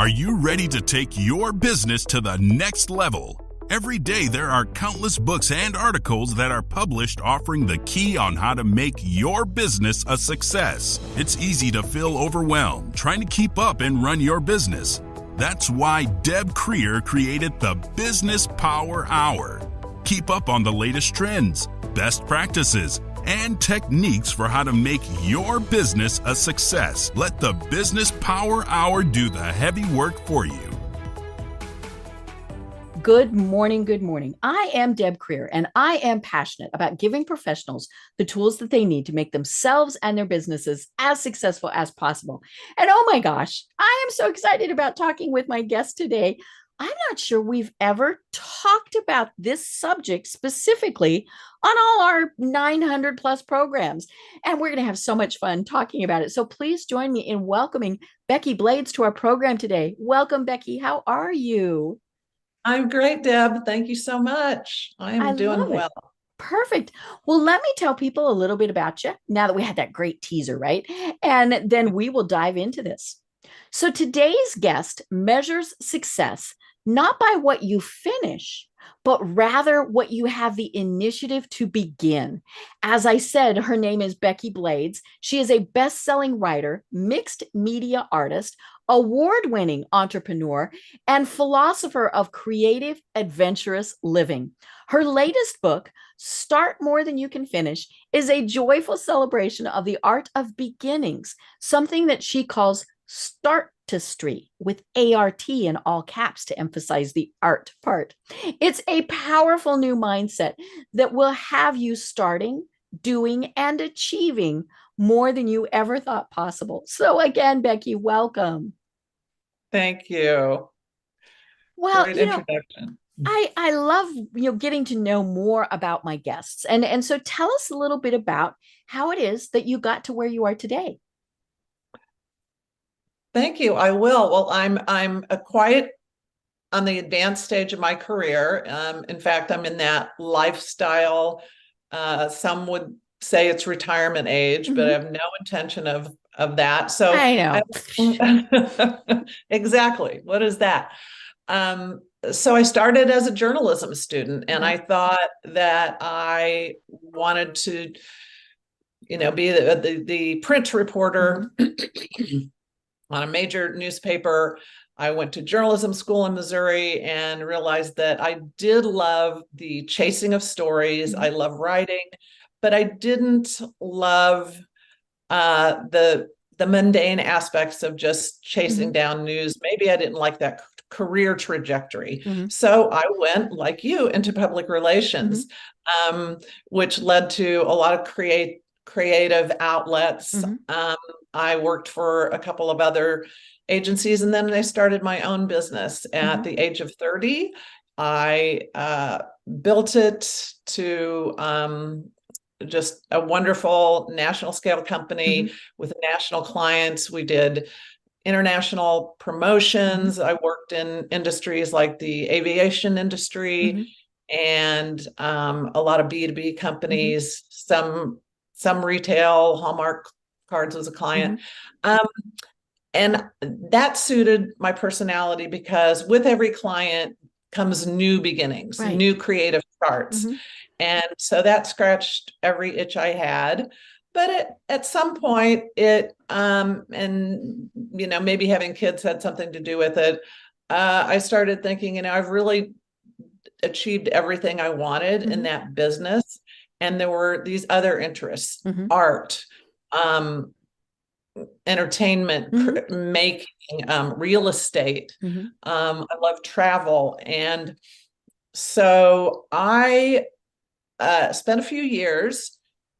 Are you ready to take your business to the next level? Every day there are countless books and articles that are published offering the key on how to make your business a success. It's easy to feel overwhelmed trying to keep up and run your business. That's why Deb Creer created the Business Power Hour. Keep up on the latest trends, best practices, and techniques for how to make your business a success. Let the Business Power Hour do the heavy work for you. Good morning. Good morning. I am Deb Creer, and I am passionate about giving professionals the tools that they need to make themselves and their businesses as successful as possible. And oh my gosh, I am so excited about talking with my guest today. I'm not sure we've ever talked about this subject specifically on all our 900 plus programs. And we're going to have so much fun talking about it. So please join me in welcoming Becky Blades to our program today. Welcome, Becky. How are you? I'm great, Deb. Thank you so much. I am doing well. Perfect. Well, let me tell people a little bit about you now that we had that great teaser, right? And then we will dive into this. So today's guest measures success not by what you finish, but rather what you have the initiative to begin. As I said, her name is Becky Blades. She is a best-selling writer, mixed media artist, award-winning entrepreneur, and philosopher of creative, adventurous living. Her latest book, Start More Than You Can Finish, is a joyful celebration of the art of beginnings, something that she calls stARTistry, with ART in all caps to emphasize the art part. It's a powerful new mindset that will have you starting, doing, and achieving more than you ever thought possible. So again, Becky, welcome. Thank you. Well, great introduction. I love getting to know more about my guests. And so tell us a little bit about how it is that you got to where you are today. Thank you. I will. Well, I'm a quiet on the advanced stage of my career. In fact, I'm in that lifestyle. Some would say it's retirement age, but I have no intention of that. So I know. Exactly. What is that? So I started as a journalism student, and I thought that I wanted to, be the print reporter on a major newspaper. I went to journalism school in Missouri and realized that I did love the chasing of stories. I love writing, but I didn't love the mundane aspects of just chasing down news. Maybe I didn't like that career trajectory. So I went, like you, into public relations, which led to a lot of creative outlets. I worked for a couple of other agencies, and then I started my own business at the age of 30. I built it to just a wonderful national scale company with national clients. We did international promotions. I worked in industries like the aviation industry and a lot of B2B companies, some retail. Hallmark Cards was a client. And that suited my personality because with every client comes new beginnings, new creative starts. And so that scratched every itch I had. But at some point, and maybe having kids had something to do with it. I started thinking, I've really achieved everything I wanted in that business. And there were these other interests, art, entertainment, making, real estate. I love travel. And so I spent a few years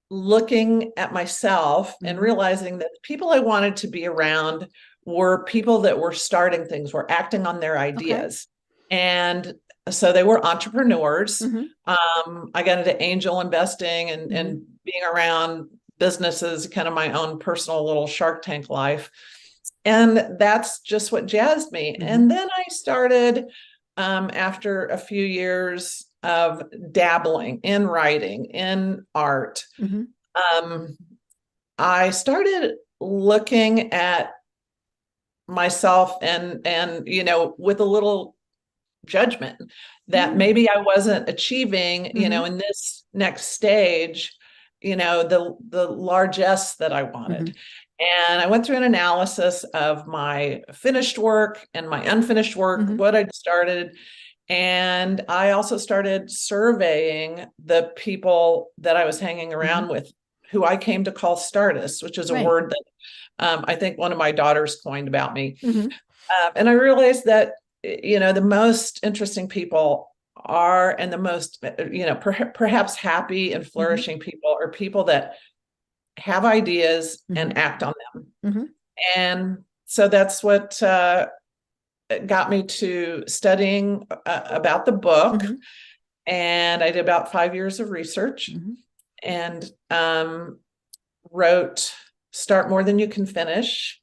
looking at myself and realizing that the people I wanted to be around were people that were starting things, were acting on their ideas. And so they were entrepreneurs. I got into angel investing and being around businesses, kind of my own personal little Shark Tank life. And that's just what jazzed me. And then I started, after a few years of dabbling in writing, in art, I started looking at myself and with a little judgment that maybe I wasn't achieving, in this next stage, the largesse that I wanted. And I went through an analysis of my finished work and my unfinished work, what I'd started. And I also started surveying the people that I was hanging around with, who I came to call stARTists, which is a word that I think one of my daughters coined about me. And I realized that, the most interesting people are, and the most, perhaps happy and flourishing people are people that have ideas and act on them. And so that's what got me to studying about the book. And I did about 5 years of research and wrote Start More Than You Can Finish.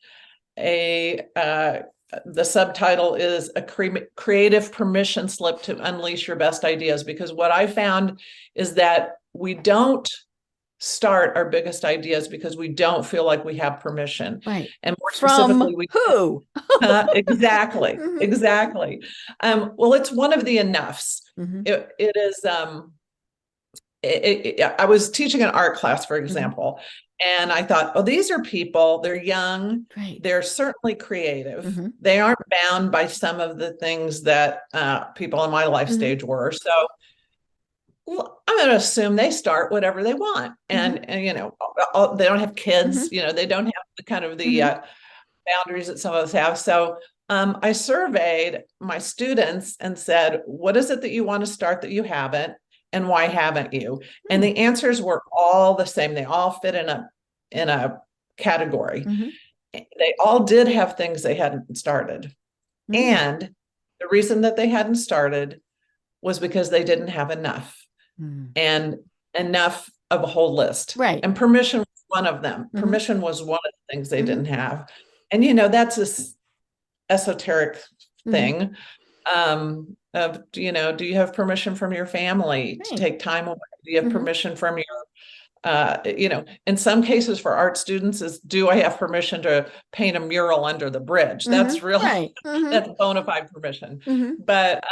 The subtitle is a creative permission slip to unleash your best ideas, because what I found is that we don't start our biggest ideas because we don't feel like we have permission. Right. And more specifically, who? Exactly. Well, it's one of the enoughs. It is, I was teaching an art class, for example, and I thought, oh, these are people, they're young, they're certainly creative. They aren't bound by some of the things that people in my life stage were. So I'm going to assume they start whatever they want. And they don't have kids, they don't have the kind of the boundaries that some of us have. So I surveyed my students and said, what is it that you want to start that you haven't? And why haven't you? And the answers were all the same. They all fit in a category. They all did have things they hadn't started. And the reason that they hadn't started was because they didn't have enough. And enough of a whole list. Right. And permission was one of them. Permission was one of the things they didn't have. And, that's this esoteric thing. Of, do you have permission from your family to take time away? Do you have permission from your, in some cases for art students is, do I have permission to paint a mural under the bridge? That's really, that's bona fide permission. But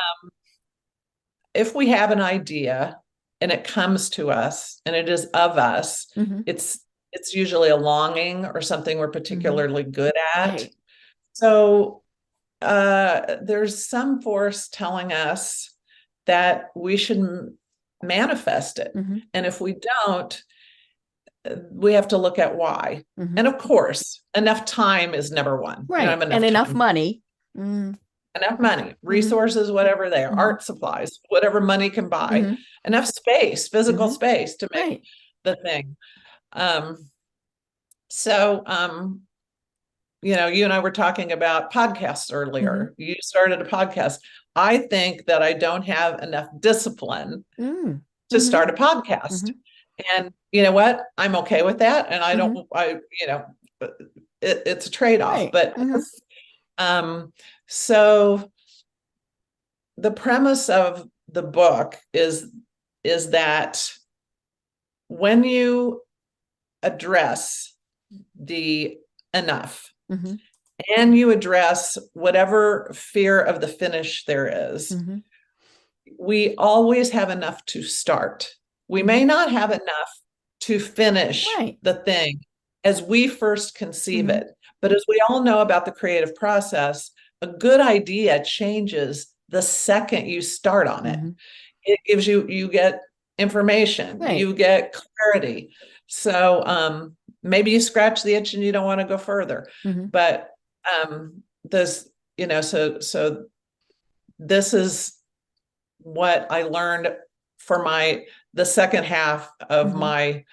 if we have an idea and it comes to us and it is of us, it's usually a longing or something we're particularly good at. Right. So there's some force telling us that we should manifest it. And if we don't, we have to look at why. And of course, enough time is number one. Right. And enough money. Enough money, resources, whatever they are, art supplies, whatever money can buy, enough space, physical space to make the thing. You and I were talking about podcasts earlier. You started a podcast. I think that I don't have enough discipline to start a podcast. And you know what? I'm okay with that. And I don't, it's a trade-off, but so the premise of the book is that when you address the enough and you address whatever fear of the finish there is, we always have enough to start. We may not have enough to finish the thing as we first conceive it. But as we all know about the creative process, a good idea changes the second you start on it. It gives you get information, you get clarity. So maybe you scratch the itch and you don't want to go further. But this, so this is what I learned for the second half of my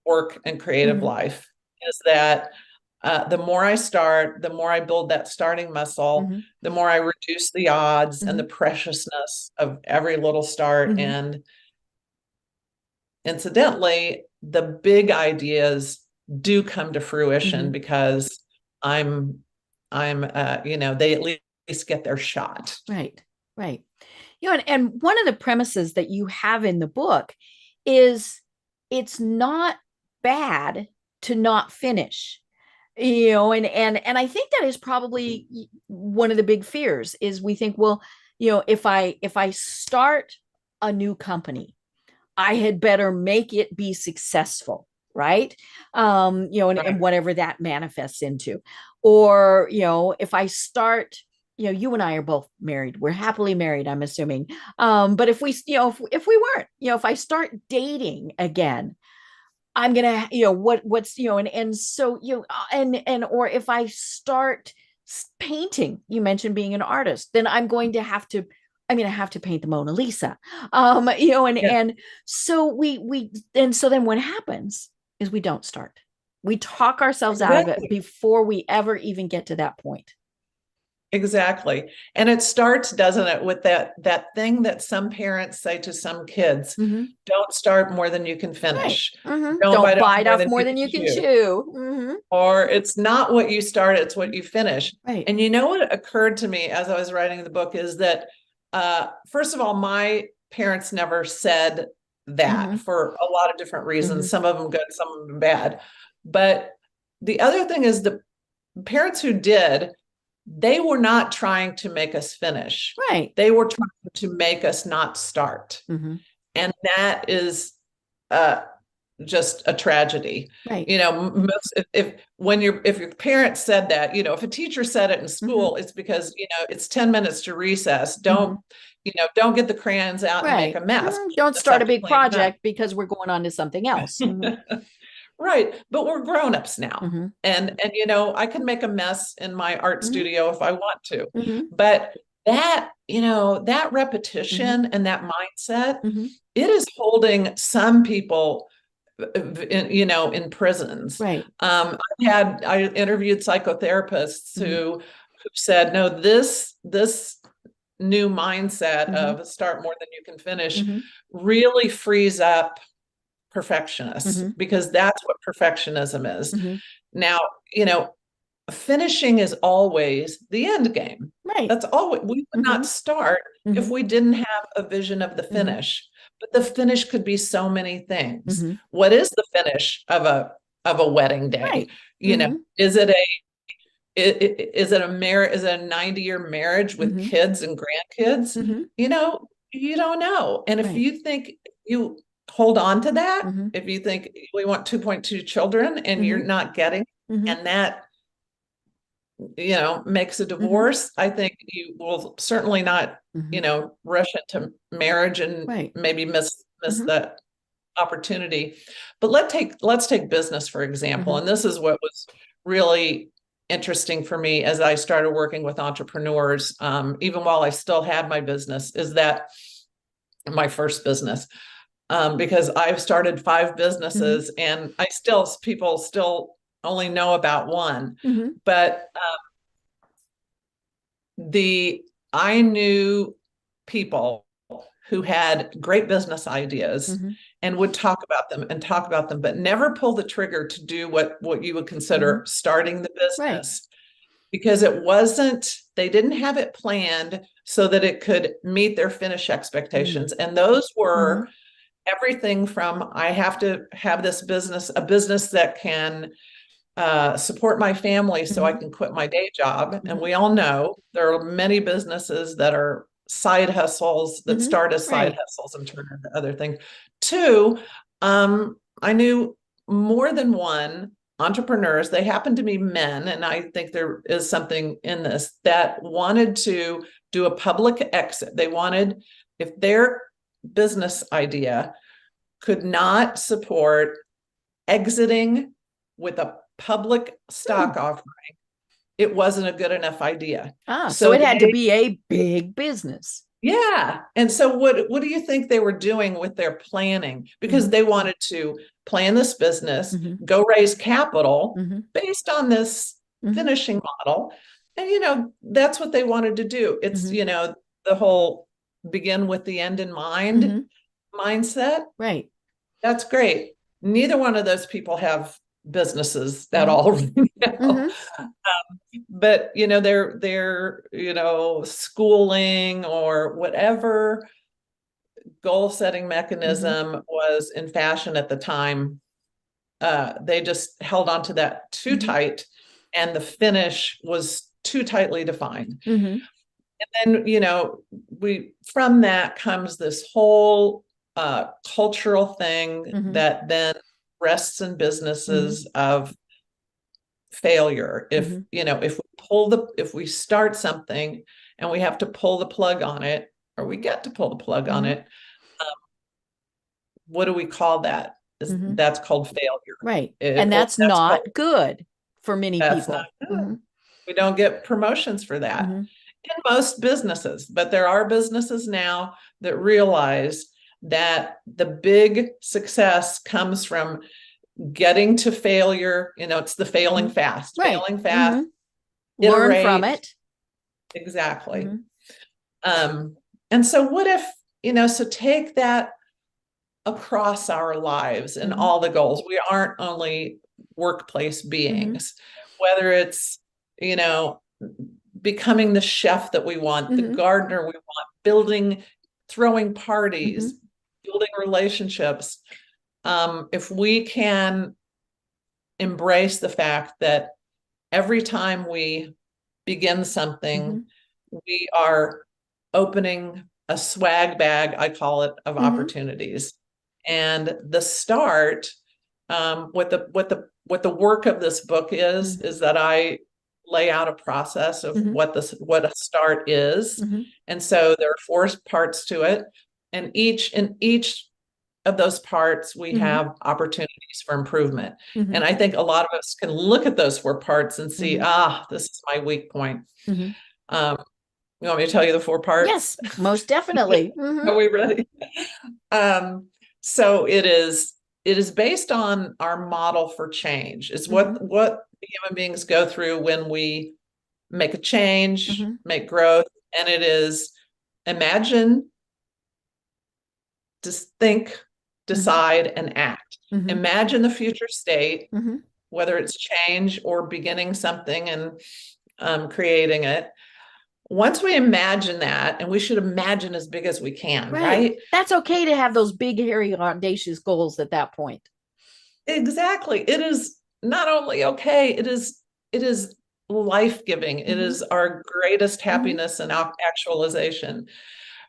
work and creative life, is that the more I start, the more I build that starting muscle, the more I reduce the odds and the preciousness of every little start. And incidentally, the big ideas do come to fruition because they at least get their shot. Right. And one of the premises that you have in the book is it's not bad to not finish. And I think that is probably one of the big fears is we think, well, if I start a new company, I had better make it be successful, right? And Right. whatever that manifests into. Or, if I start, you and I are both married. We're happily married, I'm assuming. But if we, if we weren't, if I start dating again, I'm gonna, what's, and so, or if I start painting, you mentioned being an artist, then I'm gonna have to paint the Mona Lisa. And Yeah, so so then what happens is we don't start. We talk ourselves out of it exactly. before we ever even get to that point. Exactly. And it starts, doesn't it, with that thing that some parents say to some kids, Mm-hmm. don't start more than you can Right. finish. Mm-hmm. Don't Don't bite off bite more off than more you than can you can chew. chew. Mm-hmm. Or it's not what you start, it's what you finish. Right. And what occurred to me as I was writing the book is that, first of all, my parents never said Mm-hmm. that for a lot of different Mm-hmm. reasons, some of them good, some of them bad. But the other thing is the parents who did, they were not trying to make us finish. Right. They were trying to make us not start. Mm-hmm. And that is uh, just a tragedy. Right. Most, if your parents said that, if a teacher said it in Mm-hmm. school, it's because, it's 10 minutes to recess. Mm-hmm. Don't get the crayons out and make Right. a mess. You Don't just start have a to big clean them up. project because we're going on to something else. Mm-hmm. Right. But we're grown-ups now. Mm-hmm. And I can make a mess in my art Mm-hmm. studio if I want to. Mm-hmm. But that Mm-hmm. repetition and that mindset, Mm-hmm. it is holding some people in prisons. Right. I interviewed psychotherapists Mm-hmm. who said, no, this new mindset Mm-hmm. of start more than you can finish Mm-hmm. really frees up perfectionists, Mm-hmm. because that's what perfectionism is. Mm-hmm. Now, finishing is always the end game. Right. That's all. We would Mm-hmm. not start if Mm-hmm. we didn't have a vision of the Mm-hmm. finish. But the finish could be so many things. Mm-hmm. What is the finish of a wedding day? Right. Mm-hmm. Is it a is it a marriage? Is it a 90-year marriage with Mm-hmm. kids and grandkids? Mm-hmm. You don't know. And if Right. you think you hold on to that, Mm-hmm. if you think we want 2.2 children and you're Mm-hmm. not getting, Mm-hmm. and that makes a Mm-hmm. divorce, I think you will certainly not, Mm-hmm. rush into marriage and Right. maybe miss Mm-hmm. the opportunity. But let's take business, for example. Mm-hmm. And this is what was really interesting for me as I started working with entrepreneurs, even while I still had my business, is that my first business, because I've started 5 Mm-hmm. businesses and people still only know about one. Mm-hmm. But I knew people who had great business ideas Mm-hmm. and would talk about them, but never pull the trigger to do what you would consider Mm-hmm. starting the Right. business, because they didn't have it planned so that it could meet their finish expectations. And those Mm-hmm. were everything from, I have to have a business that can support my family so I Mm-hmm. can quit my day job. And Mm-hmm. we all know there are many businesses that are side hustles that Mm-hmm. start as side Right. hustles and turn into other things. Two, I knew more than one entrepreneurs, they happen to be men, and I think there is something in this, that wanted to do a public exit. They wanted, if their business idea could not support exiting with a public Hmm. stock offering, it wasn't a good enough idea. So So it had to be a big business. yeah. And so what do you think they were doing with their planning? Because Mm-hmm. they wanted to plan this business, Mm-hmm. go raise capital Mm-hmm. based on this Mm-hmm. finishing model. And that's what they wanted to do. It's, Mm-hmm. the whole begin with the end in mind Mm-hmm. mindset. Right. That's great. Neither one of those people have businesses at Mm-hmm. all right now. Mm-hmm. But their schooling or whatever goal setting Mm-hmm. mechanism was in fashion at the time, they just held on to that too Mm-hmm. tight and the finish was too tightly defined. Mm-hmm. And then, from that comes this whole cultural thing Mm-hmm. that then rests in businesses Mm-hmm. of failure. If, Mm-hmm. if we start something and we have to pull the plug on it, or we get to pull the plug on Mm-hmm. it, what do we call that? Mm-hmm. That's called failure. Right. And that's not good for many That's not people. good. Mm-hmm. We don't get promotions for that Mm-hmm. in most businesses, but there are businesses now that realize that the big success comes from getting to failure. It's the failing Mm-hmm. fast, Right. failing fast, Mm-hmm. Learn from iterate. it. Exactly. Mm-hmm. And so what if, so take that across our lives and Mm-hmm. all the goals. We aren't only workplace beings, whether it's, becoming the chef that we want, the Mm-hmm. gardener we want, building, throwing parties, Mm-hmm. building relationships. If we can embrace the fact that every time we begin something, we are opening a swag bag, I call it, of Mm-hmm. opportunities. And the start, what the work of this book is that I lay out a process of Mm-hmm. what a start is. Mm-hmm. And so there are 4 parts to it. And in each of those parts, we Mm-hmm. have opportunities for improvement. Mm-hmm. And I think a lot of us can look at those 4 parts and see, this is my weak point. Mm-hmm. You want me to tell you the 4 parts? Yes, most definitely. Mm-hmm. Are we ready? So it is based on our model for change. It's what human beings go through when we make a change, make growth, and it is imagine, just think, decide, and act. Imagine the future state, whether it's change or beginning something and creating it. Once we imagine that, and we should imagine as big as we can, right? That's okay to have those big, hairy, audacious goals at that point. Exactly. It is not only okay, it is life-giving. It is our greatest happiness and actualization.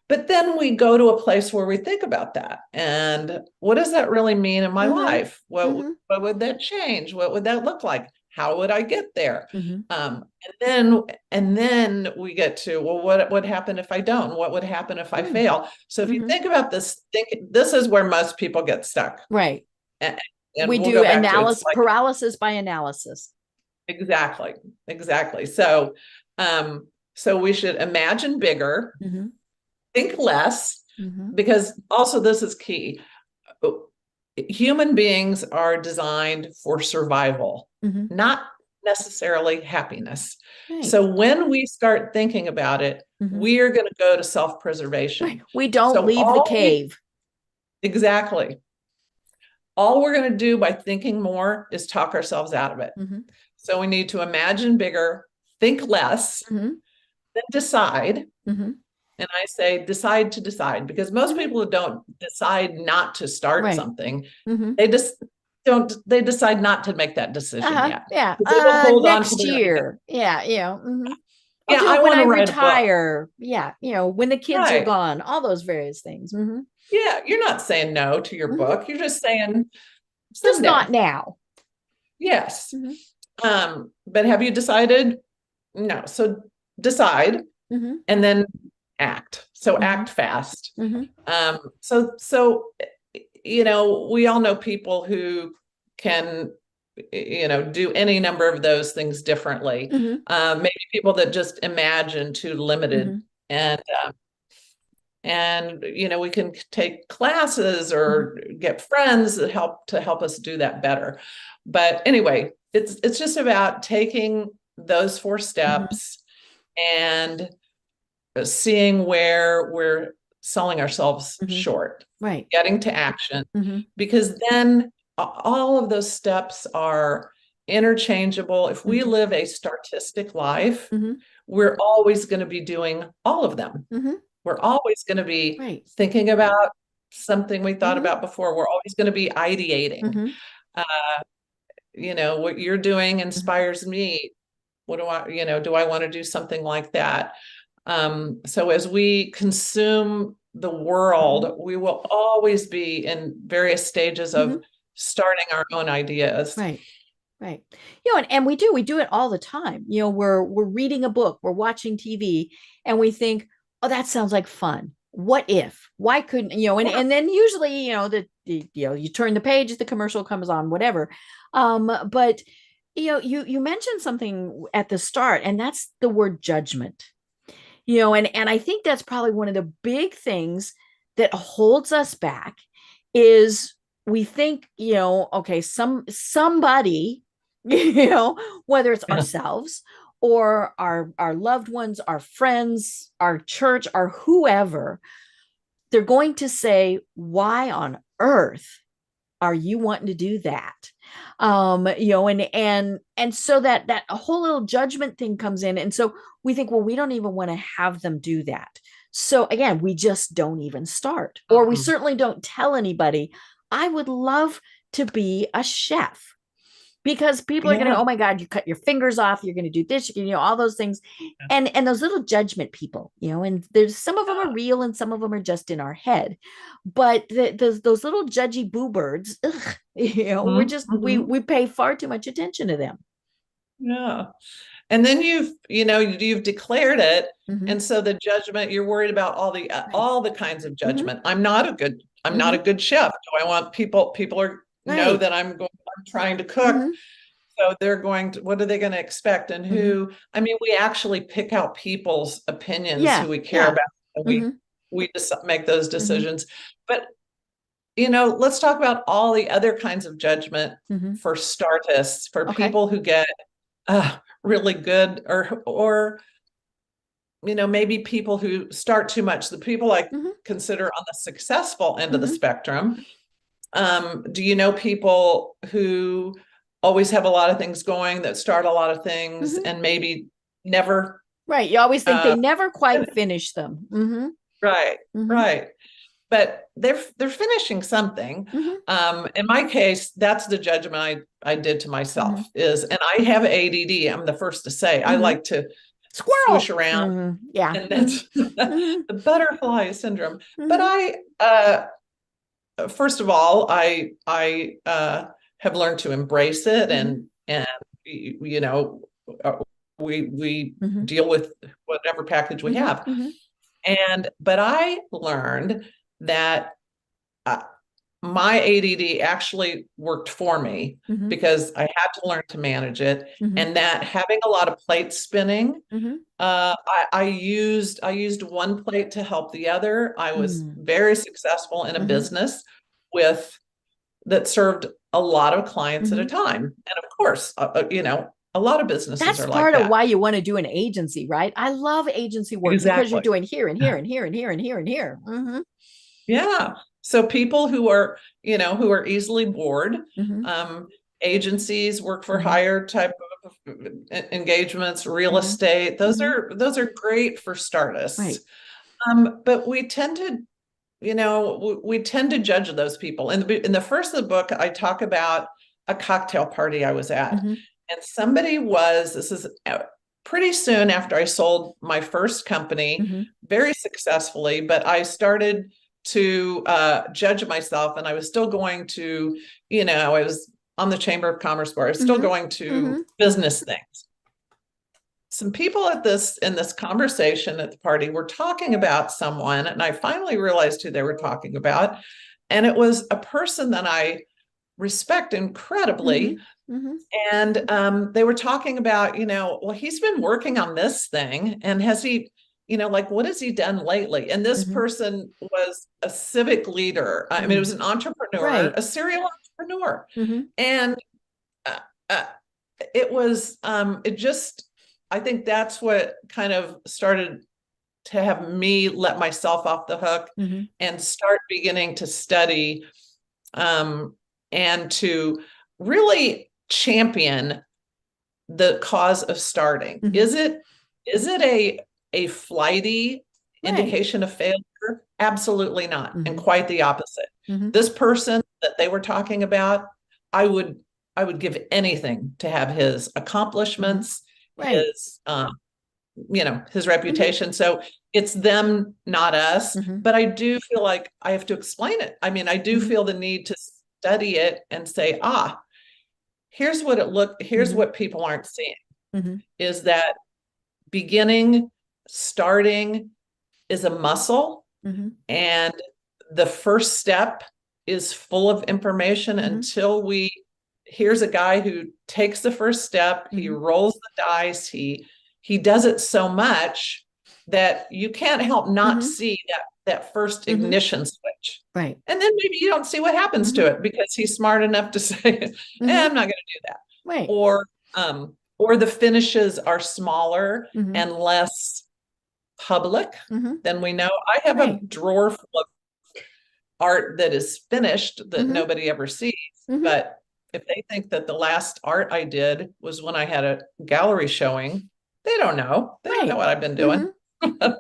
But then we go to a place where we think about that. And what does that really mean in my life? What would that change? What would that look like? How would I get there? And then we get to, well, what would happen if I don't? What would happen if I fail? So if you think about this, this is where most people get stuck. Right. And we we'll do go back analysis, to paralysis by analysis. Exactly. So, so we should imagine bigger, think less, because also this is key. Human beings are designed for survival, not necessarily happiness. Right. So when we start thinking about it, we are going to go to self-preservation. Right. We don't leave the cave. Exactly. All we're going to do by thinking more is talk ourselves out of it. So we need to imagine bigger, think less, then decide. And I say decide to decide, because most people don't decide not to start something. They just don't, they decide not to make that decision yet. Yeah. Next year. Yeah. I'll do it when I retire. Yeah. When the kids are gone, all those various things. Yeah. You're not saying no to your book. You're just saying someday. Just not now. Yes. But have you decided? No. So decide and then act. So act fast. So we all know people who can do any number of those things differently. Maybe people that just imagine too limited. And we can take classes or get friends that help us do that better. But anyway, it's just about taking those 4 steps and seeing where we're selling ourselves short, getting to action, because then all of those steps are interchangeable. If we live a stARTistic life, we're always going to be doing all of them. We're always going to be thinking about something we thought about before. We're always going to be ideating. what you're doing inspires me. What do I want to do something like that? So as we consume the world, we will always be in various stages of starting our own ideas. Right. Right. And we do it all the time. We're reading a book, we're watching TV, and we think, oh, that sounds like fun. What if? Why couldn't, and then usually, you turn the page, the commercial comes on, whatever. But you mentioned something at the start, and that's the word judgment. And I think that's probably one of the big things that holds us back is we think, okay, somebody, whether it's ourselves or our loved ones, our friends, our church, or whoever, they're going to say, why on earth are you wanting to do that? And so that a whole little judgment thing comes in. And so we think, well, we don't even want to have them do that. So again, we just don't even start, or we certainly don't tell anybody, I would love to be a chef. Because people are going to, oh my God, you cut your fingers off, you're going to do this, all those things. And those little judgment people, and there's some of them are real and some of them are just in our head. But those little judgy boo birds, we're just, we pay far too much attention to them. Yeah. And then you've declared it. And so the judgment, you're worried about all the kinds of judgment. I'm not a good chef. Do I want people know that I'm trying to cook? So they're what are they going to expect? And we actually pick out people's opinions who we care about. And we just make those decisions. But, let's talk about all the other kinds of judgment for stARTists, for people who get really good or maybe people who start too much, the people I consider on the successful end of the spectrum. Do you know people who always have a lot of things going, that start a lot of things and maybe never? Right. You always think they never quite finish them. Right. Right. But they're finishing something. In my case, that's the judgment I did to myself and I have ADD. I'm the first to say, I like to swoosh around. And that's the butterfly syndrome. But first of all, I have learned to embrace it, and we deal with whatever package we have. But I learned that my ADD actually worked for me because I had to learn to manage it, and that having a lot of plates spinning, I used one plate to help the other. I was very successful in a business that served a lot of clients at a time, and of course, a lot of businesses that's are like part that. of why you want to do an agency, right? I love agency work because you're doing here and here and here and here and here and here. Yeah. So people who are easily bored, agencies, work for hire type of engagements, real estate, those are great for stARTists. Right. But we tend to judge those people. In the first of the book, I talk about a cocktail party I was at, and this is pretty soon after I sold my first company, very successfully, but I started to judge myself, and I was still going to, I was on the Chamber of Commerce board. I was still going to business things. Some people in this conversation at the party were talking about someone, and I finally realized who they were talking about. And it was a person that I respect incredibly. And they were talking about, well, he's been working on this thing, and has he, what has he done lately? And this person was a civic leader. I mean, it was an entrepreneur, a serial entrepreneur. And it was, I think that's what kind of started to have me let myself off the hook and start beginning to study and to really champion the cause of starting. Is it a flighty indication of failure? Absolutely not. And quite the opposite. This person that they were talking about, I would I would give anything to have his accomplishments, Right. his his reputation. So it's them, not us. But I do feel like I have to explain it. I mean, I do feel the need to study it and say, here's what people aren't seeing is that starting is a muscle, and the first step is full of information until here's a guy who takes the first step, he rolls the dice, he does it so much that you can't help not see that first ignition switch. Right. And then maybe you don't see what happens to it because he's smart enough to say, I'm not going to do that. Right. Or the finishes are smaller and less public than we know. I have a drawer full of art that is finished that nobody ever sees. But if they think that the last art I did was when I had a gallery showing, they don't know. They don't know what I've been doing. Well,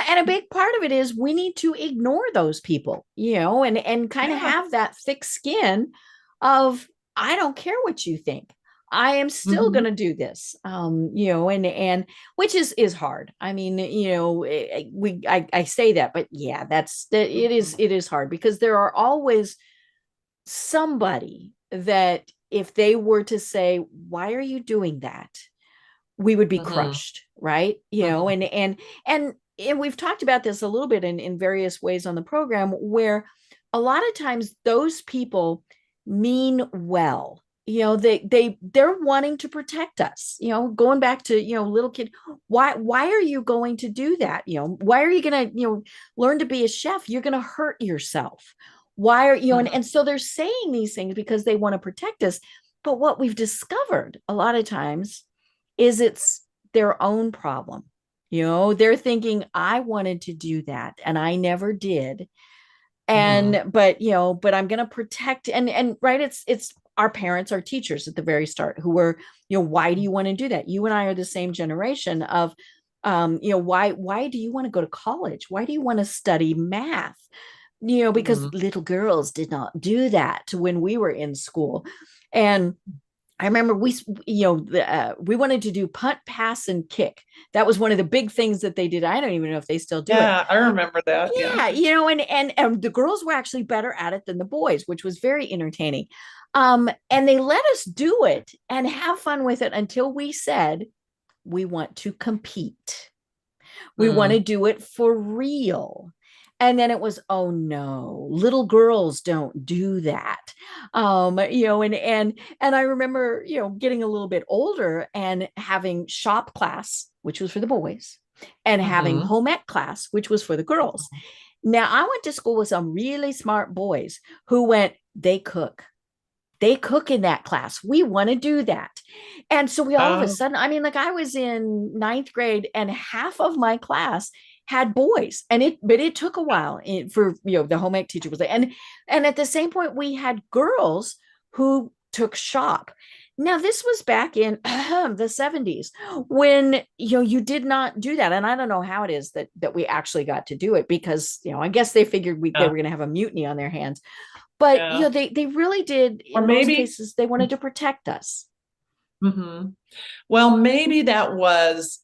and a big part of it is we need to ignore those people, and kind of have that thick skin of, I don't care what you think. I am still going to do this, and which is hard. I mean, I say that, but yeah, it is hard because there are always somebody that if they were to say, why are you doing that? We would be crushed, right? And we've talked about this a little bit in various ways on the program, where a lot of times those people mean well. They're wanting to protect us, going back to, little kid, why are you going to do that? Why are you going to, learn to be a chef? You're going to hurt yourself. Why are you, and so they're saying these things because they want to protect us. But what we've discovered a lot of times is it's their own problem. They're thinking, I wanted to do that and I never did. And, but I'm going to protect and right. It's our parents, our teachers at the very start who were, why do you want to do that? You and I are the same generation of, why do you want to go to college? Why do you want to study math? Because little girls did not do that when we were in school. And I remember we wanted to do punt, pass, and kick. That was one of the big things that they did. I don't even know if they still do it. Yeah, I remember that. Yeah, and the girls were actually better at it than the boys, which was very entertaining. And they let us do it and have fun with it until we said, we want to compete. We want to do it for real. And then it was, oh no, little girls don't do that. And I remember, getting a little bit older and having shop class, which was for the boys, and having home ec class, which was for the girls. Now I went to school with some really smart boys who they cook. They cook in that class. We want to do that. And so we all of a sudden, I mean, like I was in 9th grade and half of my class had boys, but it took a while for, the home ec teacher was like, and at the same point we had girls who took shop. Now this was back in the 70s when, you did not do that. And I don't know how it is that we actually got to do it because, I guess they figured they were going to have a mutiny on their hands. But, they really did. In most cases, they wanted to protect us. Well, maybe that was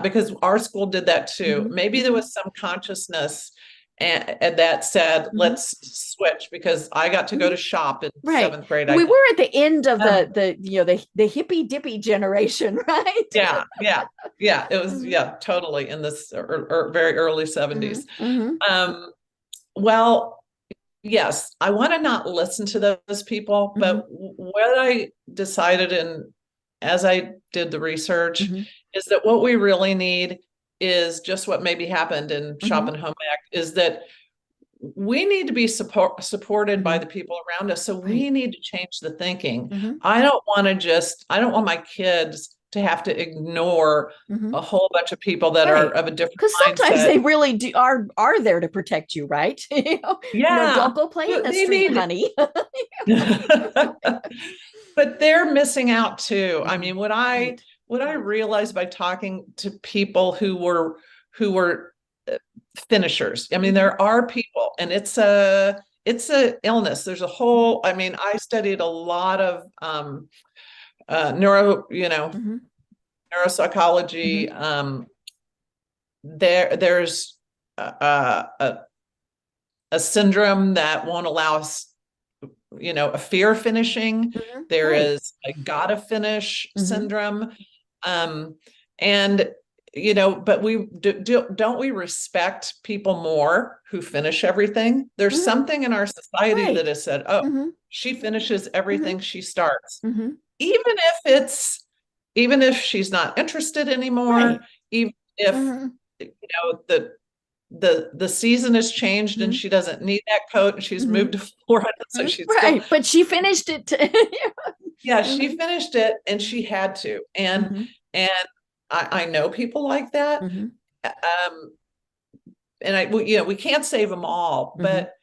because our school did that too. Maybe there was some consciousness and that said, let's switch because I got to go to shop in 7th grade. We were at the end of the hippy dippy generation, right? Yeah. It was, totally in this very early 70s. Well, yes, I want to not listen to those people, but what I decided as I did the research is that what we really need is just what maybe happened in Shop and Home Ec is that we need to be supported by the people around us. So we need to change the thinking. I don't want my kids to have to ignore a whole bunch of people that are of a different mindset. Because sometimes they really are there to protect you, right? Don't go play in the street, honey. But they're missing out too. I mean, what I realized by talking to people who were finishers. I mean, there are people, and it's a it's a illness. There's a whole, I mean, I studied a lot of neuropsychology. There's a syndrome that won't allow us, a fear of finishing. There Right. is a gotta finish syndrome. And but we don't we respect people more who finish everything? There's something in our society Right. that has said, oh, she finishes everything she starts. Mm-hmm. Even if she's not interested anymore, Right. even if the season has changed and she doesn't need that coat and she's moved to Florida, so she's right. But she finished it. Yeah, she finished it and she had to. And I know people like that. And we can't save them all, but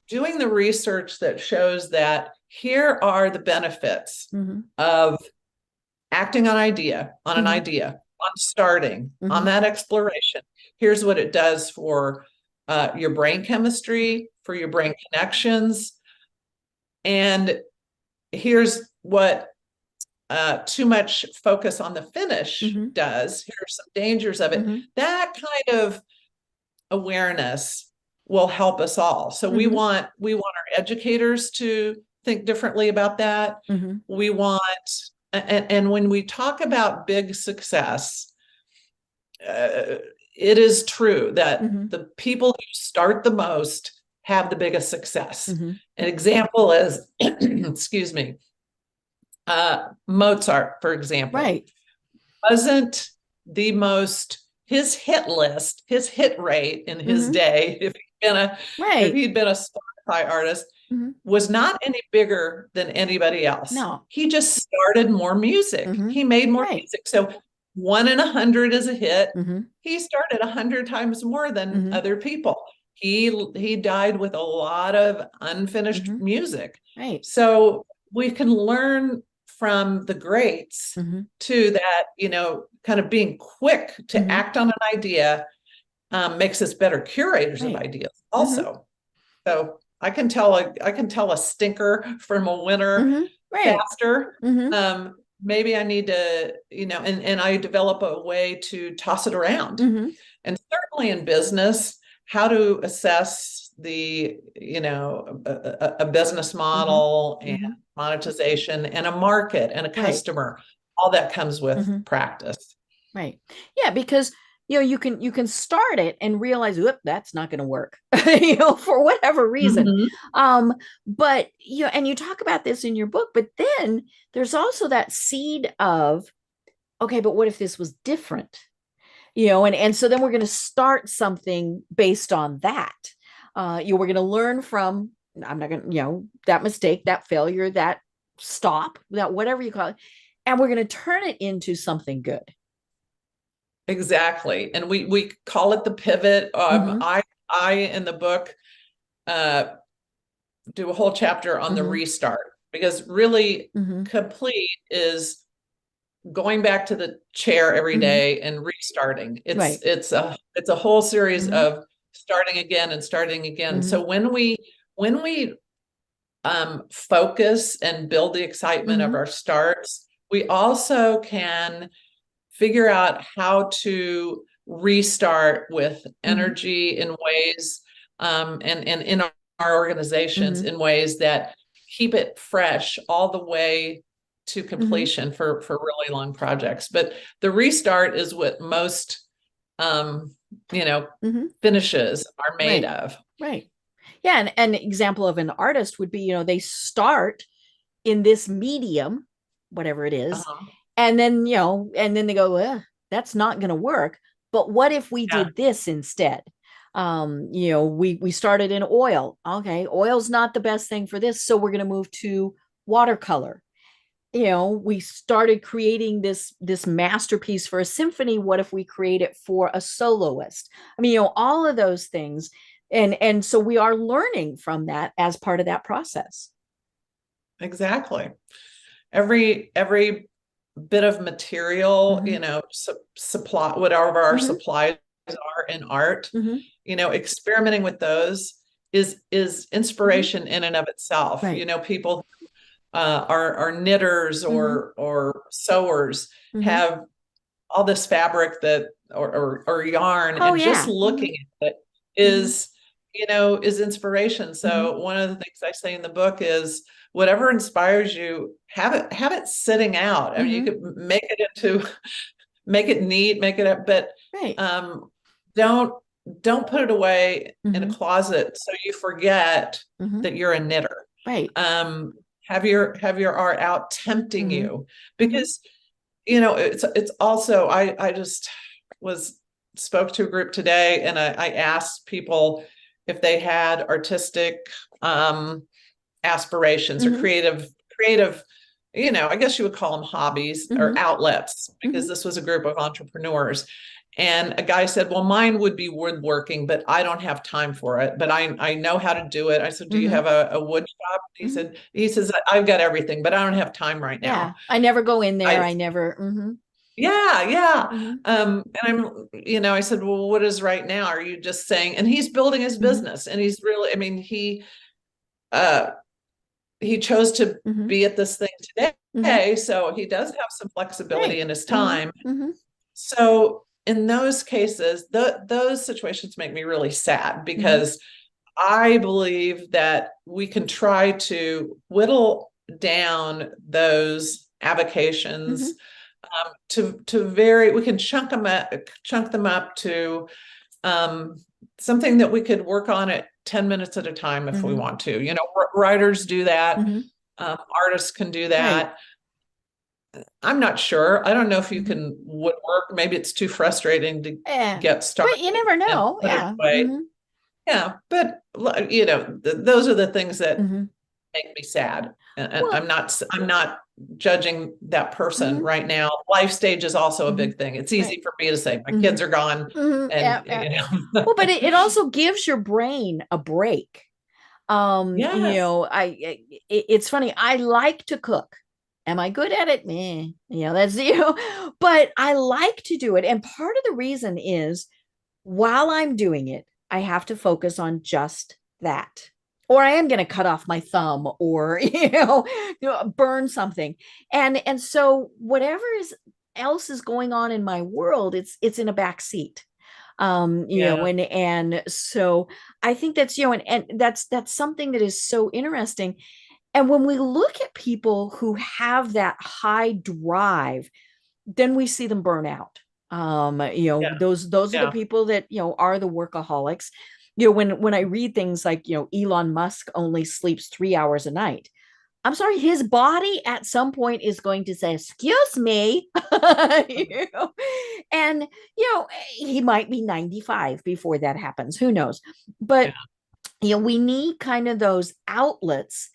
doing the research that shows that here are the benefits of acting on an idea, on starting, on that exploration. Here's what it does for your brain chemistry, for your brain connections. And here's what too much focus on the finish does. Here are some dangers of it. That kind of awareness will help us all. So we want our educators to think differently about that. We want, and when we talk about big success, it is true that the people who start the most have the biggest success. An example is, excuse me, Mozart, for example, wasn't the most, his hit rate in his day, if he'd been a Spotify artist, was not any bigger than anybody else. No. He just started more music. He made more music. So 1 in 100 is a hit. He started 100 times more than other people. He died with a lot of unfinished music. Right. So we can learn from the greats to that, kind of being quick to act on an idea makes us better curators of ideas also. So I can tell a stinker from a winner faster. Maybe I need to, and I develop a way to toss it around. And certainly in business, how to assess the, a business model and monetization and a market and a customer, all that comes with practice. Right. Yeah, because you can start it and realize, whoop, that's not going to work, for whatever reason. But and you talk about this in your book, but then there's also that seed of, okay, but what if this was different? And so then we're going to start something based on that. We're going to learn from, I'm not going to, that mistake, that failure, that stop, that whatever you call it, and we're going to turn it into something good. Exactly. And we call it the pivot. I in the book do a whole chapter on the restart, because really complete is going back to the chair every day and restarting. It's a whole series of starting again and starting again. So when we focus and build the excitement of our starts, we also can figure out how to restart with energy in ways and in our organizations in ways that keep it fresh all the way to completion for really long projects. But the restart is what most finishes are made of. Right. Yeah. And an example of an artist would be, they start in this medium, whatever it is, and then, and then they go, that's not going to work. But what if we did this instead? We started in oil. Okay, oil's not the best thing for this, so we're going to move to watercolor. We started creating this masterpiece for a symphony. What if we create it for a soloist? I mean, all of those things. And so we are learning from that as part of that process. Exactly. Every bit of material, supply, whatever our supplies are in art, experimenting with those is inspiration in and of itself. Right. You know, people are knitters or sewers have all this fabric that or yarn, Oh and just yeah. looking at it is, you know, is inspiration. So one of the things I say in the book is whatever inspires you, have it sitting out. I mean, you could make it make it neat, make it up, but Right. Don't put it away in a closet so you forget that you're a knitter. Right. Have your art out tempting you, because you know, it's also, I just spoke to a group today, and I asked people if they had artistic aspirations or creative, you know, I guess you would call them hobbies or outlets, because this was a group of entrepreneurs. And a guy said, well, mine would be woodworking, but I don't have time for it, but I know how to do it. I said, do you have a wood shop? He says, I've got everything, but I don't have time right now. Yeah. I never go in there. I never. Yeah. And I'm, you know, I said, well, what is right now? Are you just saying, and he's building his business, and he's really, I mean, he chose to be at this thing today. So he does have some flexibility in his time. So in those cases, those situations make me really sad, because I believe that we can try to whittle down those avocations we can chunk them up to something that we could work on at 10 minutes at a time if we want to. You know, writers do that. Artists can do that. Right. I'm not sure. I don't know if you can woodwork. Maybe it's too frustrating to get started. But you never know. Yeah. Yeah. But you know, those are the things that make me sad. And well, I'm not judging that person right now. Life stage is also a big thing. It's easy for me to say my kids are gone. And you know. Well, but it also gives your brain a break. You know, it's funny. I like to cook. Am I good at it? Meh. You know, that's, you know, but I like to do it. And part of the reason is while I'm doing it, I have to focus on just that. Or I am going to cut off my thumb, or, you know, burn something. And so whatever else is going on in my world, it's in a back seat. You know, and so I think that's, you know, and that's something that is so interesting. And when we look at people who have that high drive, then we see them burn out. You know, those are the people that, you know, are the workaholics. You know, when I read things like, you know, Elon Musk only sleeps 3 hours a night. I'm sorry, his body at some point is going to say, excuse me. You know? And, you know, he might be 95 before that happens. Who knows? But, you know, we need kind of those outlets.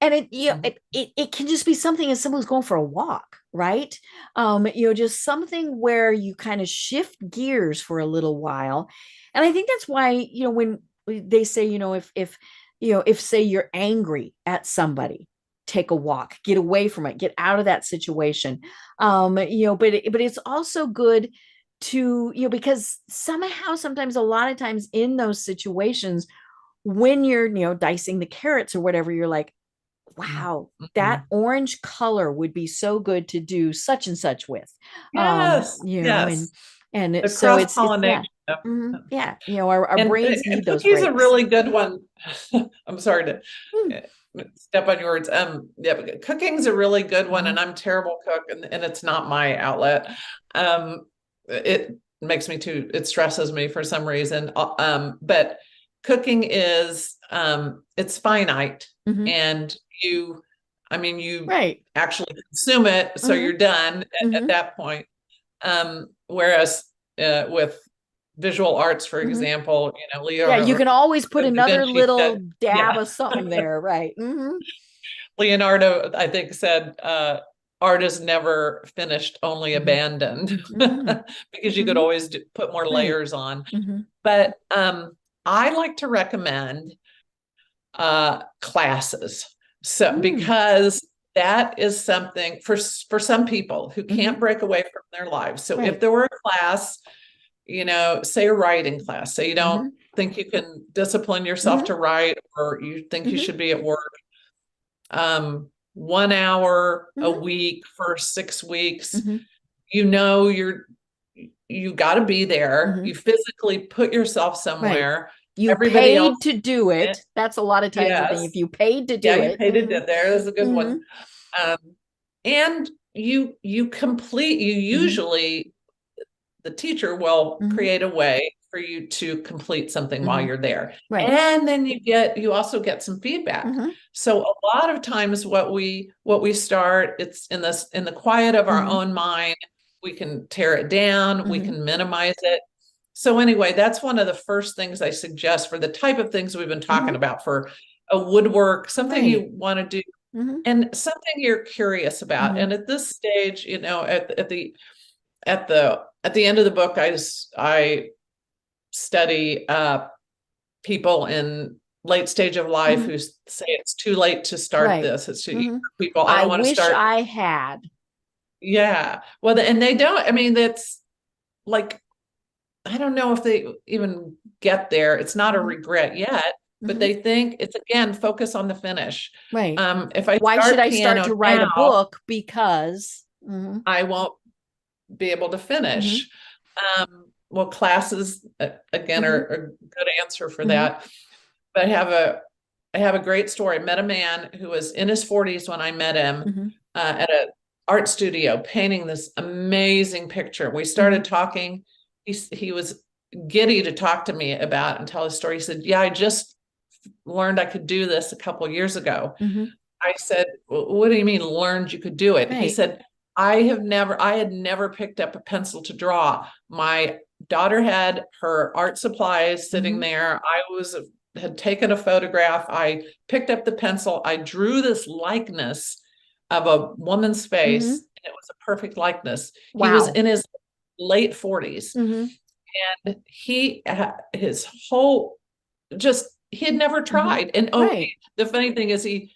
And it, you know, it can just be something as simple as going for a walk, right? You know, just something where you kind of shift gears for a little while. And I think that's why, you know, when they say, you know, if you know, if say you're angry at somebody, take a walk, get away from it, get out of that situation. You know, but it's also good to, you know, because sometimes a lot of times in those situations, when you're, you know, dicing the carrots or whatever, you're like, wow, that orange color would be so good to do such and such with. You know, and the so it's pollination. Yeah, you know, our brains need those breaks. Cookie's a really good one. I'm sorry to step on your words. Yeah, but cooking's a really good one, and I'm a terrible cook, and it's not my outlet. It makes me it stresses me for some reason. But cooking is it's finite, and you actually consume it, so you're done at that point. Whereas with visual arts, for example, you know, Leonardo, you can always put another little dab of something there, right? Leonardo, I think, said art is never finished, only abandoned, because you could always put more layers on. But I like to recommend classes. So because that is something for some people who can't break away from their lives. So if there were a class say a writing class, say you don't Mhm. think you can discipline yourself Mhm. to write, or you think you Mhm. should be at work. 1 hour a Mhm. week for 6 weeks, Mhm. you got to be there. Mhm. You physically put yourself Right. somewhere. You Everybody else, paid to do it. That's a lot of times the thing. yes, If you paid to yeah, do you it. paid to do. There's a good one. Mhm. Um, and you Mhm. usually, the teacher will Mhm. create a way for you to complete something while Mhm. you're there. Right. And then you also get some feedback. Mhm. So a lot of times what we start, it's in the quiet of our Mhm. own mind. We can tear it down, we Mhm. can minimize it. So anyway, that's one of the first things I suggest for the type of things we've been talking Mhm. about, for a woodwork, something Right. you want to do, Mhm. and something you're curious about. Mhm. And at this stage, at the end of the book, I study people in late stage of life Mhm. who say it's too late to start Right. this. It's too Mhm. people. I I don't want to wish start. I had. Yeah. Well, and they don't. I mean, that's like, I don't know if they even get there. It's not a Mhm. regret yet, but Mhm. they think it's, again, focus on the finish. Right. If I Why should start I start piano to write a now, book? Because. Mhm. I won't be able to Mhm. finish. Well, classes, again, are Mhm. a good answer for Mhm. that. But I have a great story. I met a man who was in his 40s when I met him, Mhm. at an art studio, painting this amazing picture. We started Mhm. talking. He was giddy to talk to me about and tell his story. He said, "Yeah, I just learned I could do this a couple of years ago." Mhm. I said, "Well, what do you mean learned you could do it?" He Right. said, I had never picked up a pencil to draw. My daughter had her art supplies sitting Mhm. there. Had taken a photograph. I picked up the pencil. I drew this likeness of a woman's face, Mhm. and it was a perfect likeness. He was Wow. in his late 40s, Mhm. and his whole, just, he had never Mhm. tried. And Right. the funny thing is, he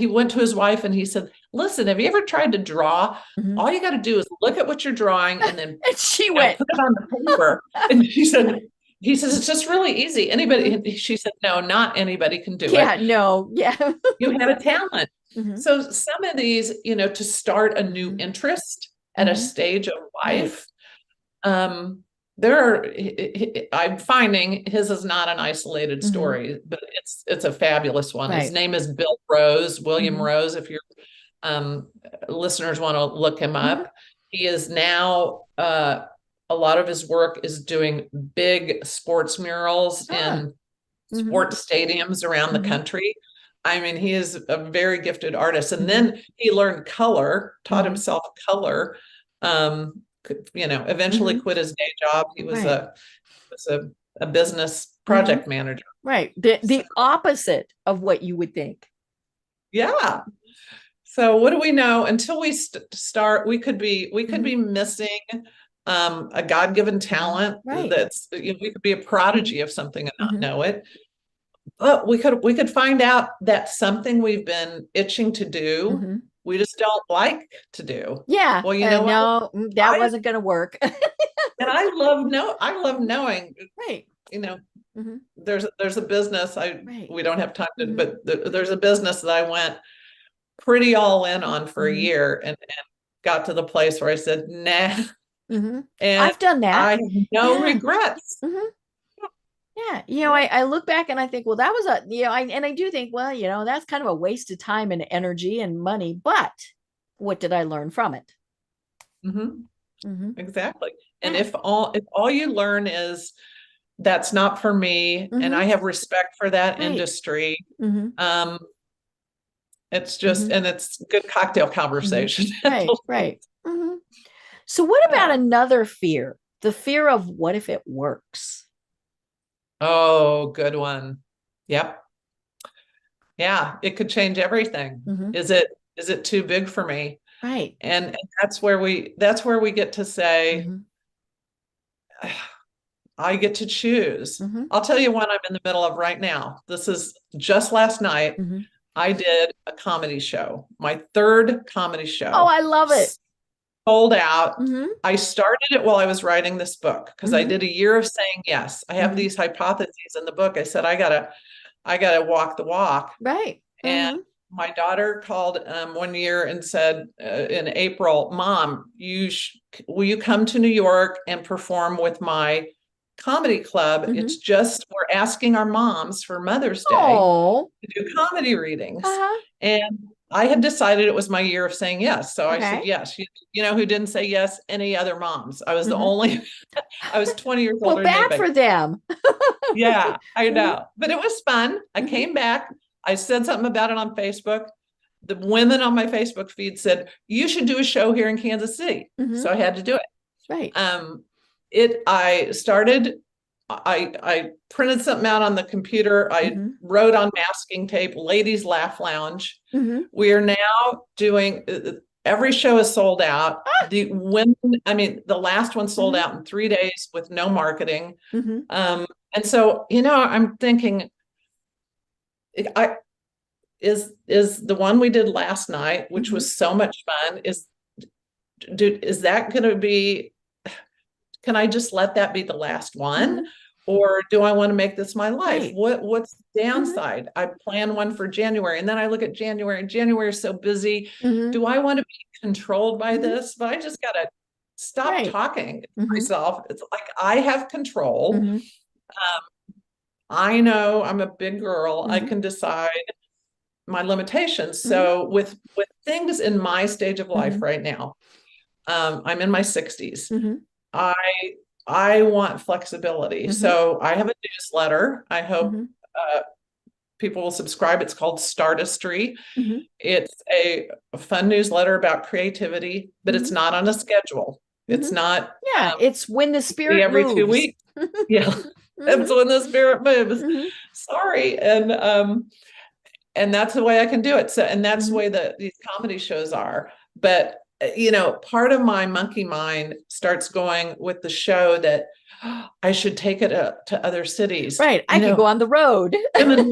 went to his wife and he said, "Listen, have you ever tried to draw? Mhm. All you got to do is look at what you're drawing and then, And she went. put it on the paper." And he says, "It's just really easy. Mhm. Anybody." She said, "No, not anybody can do Yeah. it. No. Yeah. You have a talent." Mhm. So some of these, to start a new Mhm. interest at a Mhm. stage of Right. life, um, there are, I'm finding his is not an isolated Mhm. story, but it's a fabulous one. His Right. name is Bill Rose, William Mhm. Rose. If your um, listeners want to look him Mhm. up, he is now, a lot of his work is doing big sports murals Ah. in Mhm. sports stadiums around the Mhm. country. I mean, he is a very gifted artist. And Mhm. then he learned color, taught Mhm. himself color. Eventually Mhm. quit his day job. He Right. was a business Mhm. project manager. Right. The So, the opposite of what you would think. yeah. So what do we know? Until we start, we could Mhm. be missing a God-given Mhm. talent Right. that's, we could be a Mhm. prodigy of something and not Mhm. know it. But we could find out that something we've been itching to do, Mhm. we just don't like to do. Yeah. Well, you know what? No, that I wasn't going to work. I love knowing, Right. you know, Mhm. there's a business, Right. we don't have time to, Mhm. but there's a business that I went pretty all in on for a Mhm. year, and got to the place where I said, nah, Mhm. and I've done I that. have no Yeah. regrets. Mhm. Yeah. Yeah. I look back and I think, well, that was and I do think, well, that's kind of a waste of time and energy and money, but what did I learn from it? Mhm. Mhm. Exactly. And Yeah. if all you learn is that's not for me, and I Mhm. have respect for that Right. industry, Mhm. um, it's just, Mhm. and it's good cocktail Mhm. conversation. Right. Right. Mhm. So what about Yeah. another fear? The fear of what if it works? Oh, good one. Yep. Yeah, it could change everything. Mhm. Is it too big for me? Right. And that's where we get to say, Mhm. I get to choose. Mhm. I'll tell you what I'm in the middle of right now. This is just last night. Mhm. I did a comedy show, my third comedy Oh, show. I love it. sold out. Mhm. I started it while I was writing this book because I Mhm. did a year of saying yes. I have Mhm. these hypotheses in the book. I said, I gotta walk the walk. Right. And Mhm. my daughter called one year and said in April, Mom, will you come to New York and perform with my comedy club? Mhm. It's just, we're asking our moms for Mother's Day Oh. to do comedy readings. Uh-huh. And I had decided it was my year of saying yes. So I said Okay. yes. You know who didn't say yes? Any other moms. I was the Mhm. only, I was 20 years Well, older than bad anybody. for them. Yeah, I Mhm. know. But it was fun. I Mhm. came back. I said something about it on Facebook. The women on my Facebook feed said, you should do a show here in Kansas City. Mhm. So I had to do it. Right. I started, I printed something out on the computer. I Mhm. wrote on masking tape, Ladies Laugh Lounge. Mhm. We are now doing, every show is sold out. Ah. The women, I mean, the last one sold Mhm. out in 3 days with no marketing. Mhm. Um, and so, I'm thinking, I is the one we did last night, which Mhm. was so much fun, is that going to be, can I just let that be the last one? Mhm. Or do I want to make this my life? Right. What's the Mhm. downside? I plan one for January and then I look at January and January is so busy. Mhm. Do I want to be controlled by Mhm. this? But I just got to stop Right. talking to Mhm. myself. It's like I have control. Mhm. I know I'm a big girl. I Mhm. can decide my limitations. Mhm. So with things in my stage of life Mhm. right now, I'm in my 60s. Mhm. I I want flexibility. Mhm. So I have a newsletter. I hope Mhm. uh, people will subscribe. It's called stARTistry. Mhm. It's a fun newsletter about creativity, but it's Mhm. not on a schedule. It's Mhm. not Yeah, it's when the spirit every two moves. weeks. Yeah, that's Mhm. when the spirit moves. Mhm. Sorry, and that's the way I can do it. So, and that's the Mhm. way that these comedy shows are. But part of my monkey mind starts going with the show that I should take it to other cities. Right. I could go on the road. Women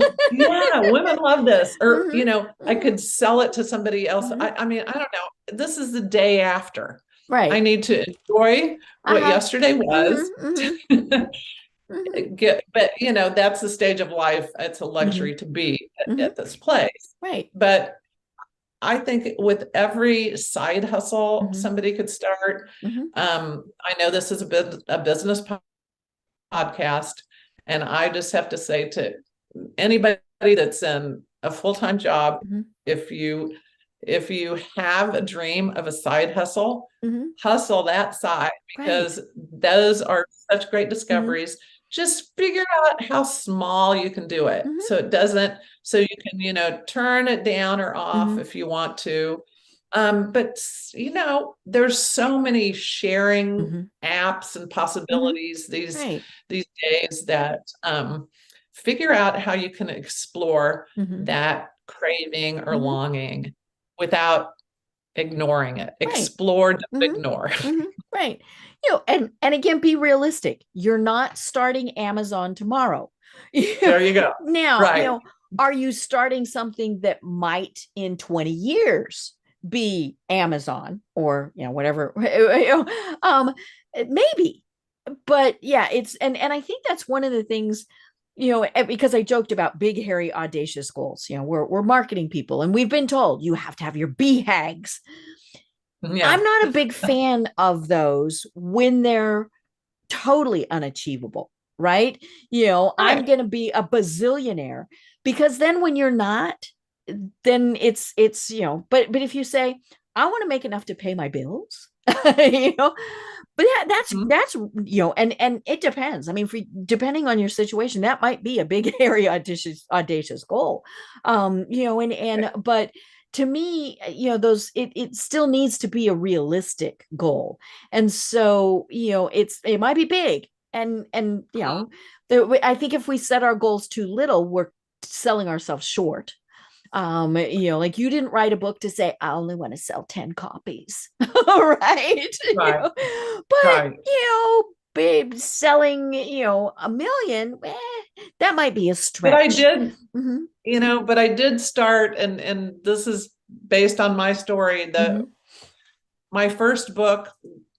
love this. Or, Mhm. I Mhm. could sell it to somebody else. Mhm. I mean, I don't know. This is the day after. I Right. need to enjoy what Uh-huh. yesterday Mhm. was. Mhm. Mhm. But that's the stage of life. It's a Mhm. luxury to be Mhm. at this place. Right. But I think with every side hustle Mhm. somebody could start. Mhm. I know this is a business podcast, and I just have to say to anybody that's in a full-time job, Mhm. if you have a dream of a side hustle, Mhm. hustle that side Right. because those are such great Mhm. discoveries. Just figure out how small you can do it Mhm. so it doesn't, so you can, turn it down or off Mhm. if you want to. But there's so many sharing Mhm. apps and Mhm. possibilities Right. these days that figure out how you can explore Mhm. that craving or Mhm. longing without ignoring it. Right. Explore, don't Mhm. ignore. Mhm. Right. And again, be realistic. You're not starting Amazon tomorrow. There you go. Now, Right. are you starting something that might in 20 years be Amazon or, whatever, maybe. But yeah, and I think that's one of the things, because I joked about big, hairy, audacious goals. We're marketing people and we've been told you have to have your BHAGs. I'm Yeah. not a big fan of those when they're totally unachievable, right? I'm Right. going to be a bazillionaire because then when you're not, then it's but if you say I want to make enough to pay my bills, you know, but yeah, that's Mhm. that's and it depends. I mean, depending on your situation, that might be a big, hairy, audacious goal, and but to me, those it still needs to be a realistic goal, and so it might be big, and I think if we set our goals too little, we're selling ourselves short. Like you didn't write a book to say I only want to sell 10 copies. Right. Right. But Right. babe, selling, a million, that might be a But I stretch. did, Hmm. but I did start, and this is based on my story. Hmm. my first book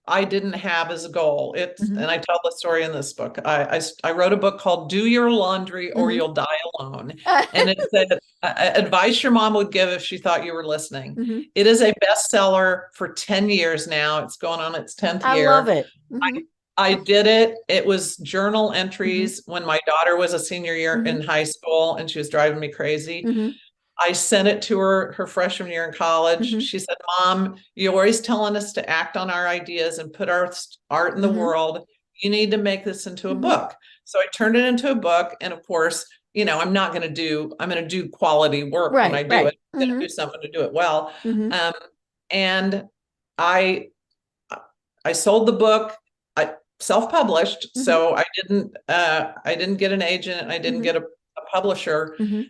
I didn't have as a goal. Mhm. And I tell the story in this book. I wrote a book called Do Your Laundry or Mhm. You'll Die Alone. And it said advice your mom would give if she thought you were listening. Mhm. It is a bestseller for 10 years now. It's going on its 10th I year. love it. Mhm. I did it. It was journal entries Mm-hmm. when my daughter was a senior year Mhm. in high school and she was driving me crazy. Mhm. I sent it to her freshman year in college. Mhm. She said, Mom, you're always telling us to act on our ideas and put our art in the Mhm. world. You need to make this into a Mhm. book. So I turned it into a book. And of course, I'm going to do quality work when I Right, do right. it. I'm going to Mhm. do something to do it well. Mhm. And I sold the book. I self-published, Mhm. so I didn't get an agent. I didn't Mhm. get a publisher. Mhm.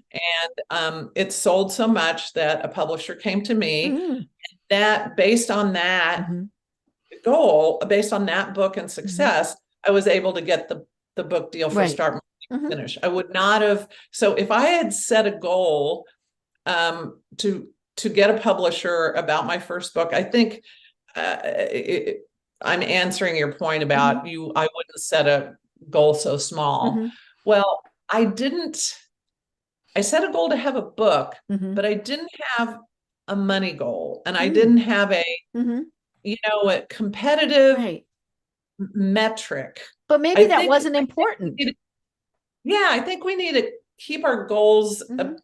And it sold so much that a publisher came to me. Mhm. That based on that Mhm. goal, based on that book and Mhm. success, I was able to get the book deal for Right. Start Mhm. Finish. I would not have. So if I had set a goal to get a publisher about my first book, I think I'm answering your point about Mhm. I wouldn't set a goal so small. Mhm. Well, I set a goal to have a book, Mhm. but I didn't have a money goal and I Mm. didn't have Mhm. a competitive Right. metric. But I maybe that think, wasn't important. I think we need to keep our goals, Mhm.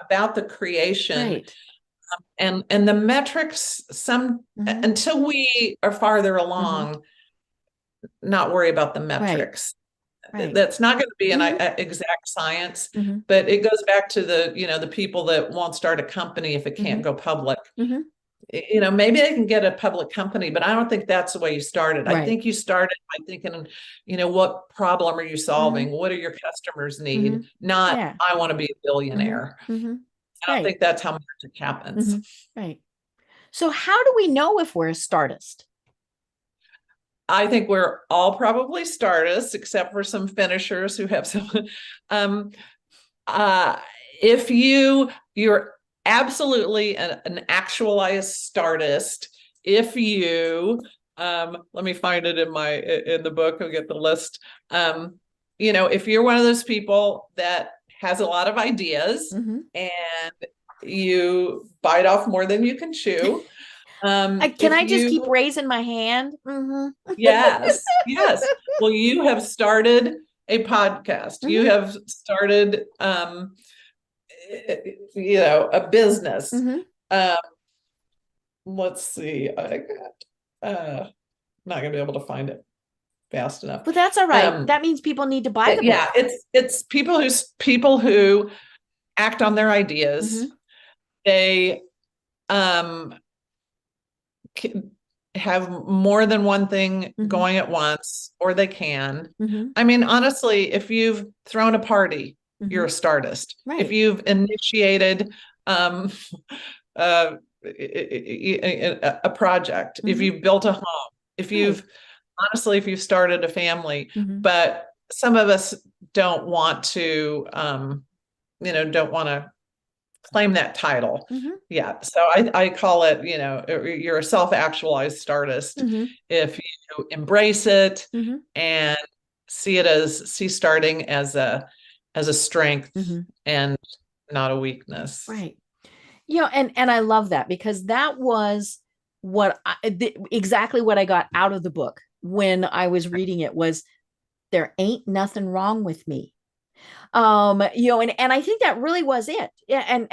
about the creation Right. and the metrics Mhm. until we are farther Mhm. along, not worry about the Right. metrics. Right. That's not going to be an Mhm. exact science, Mhm. but it goes back to the people that won't start a company if it can't Mhm. go public. Mhm. Maybe they can get a public company, but I don't think that's the way you started. I Right. think you started by thinking, what problem are you solving? Mhm. What do your customers need? Mhm. Not, Yeah. I want to be a Mhm. billionaire. Mhm. I don't Right. think that's how magic happens. Mhm. Right. So how do we know if we're a stARTist? I think we're all probably stARTists, except for some finishers who have some. Um, uh, if you're absolutely an actualized stARTist, if you let me find it in the book, I'll get the list. If you're one of those people that has a lot of ideas Mhm. and you bite off more than you can chew. Can If I just keep you raising my hand? Mhm. Yes, yes. Well, you have started a podcast. You Mhm. have started, a business. Mhm. Um, let's see. Not gonna be able to find it fast enough. But that's all right. Um, That means people need to buy the yeah, book. it's people who act on their ideas. Mhm. They um have more than one thing Mhm. going at once, or they can. Mhm. I mean, honestly, if you've thrown a party, you're a Mhm. stARTist. If Right. you've initiated um, a project, if Mhm. you've built a home, Right. if you've started a family, Mhm. but some of us don't want to, don't want to claim that title. Mhm. Yeah. So I call it, you're a self-actualized stARTist Mhm. if you embrace it Mhm. and see starting as a strength Mhm. and not a weakness. Right. And I love that because that was exactly what I got out of the book when I was reading it was there ain't nothing wrong with me. And I think that really was it. Yeah, and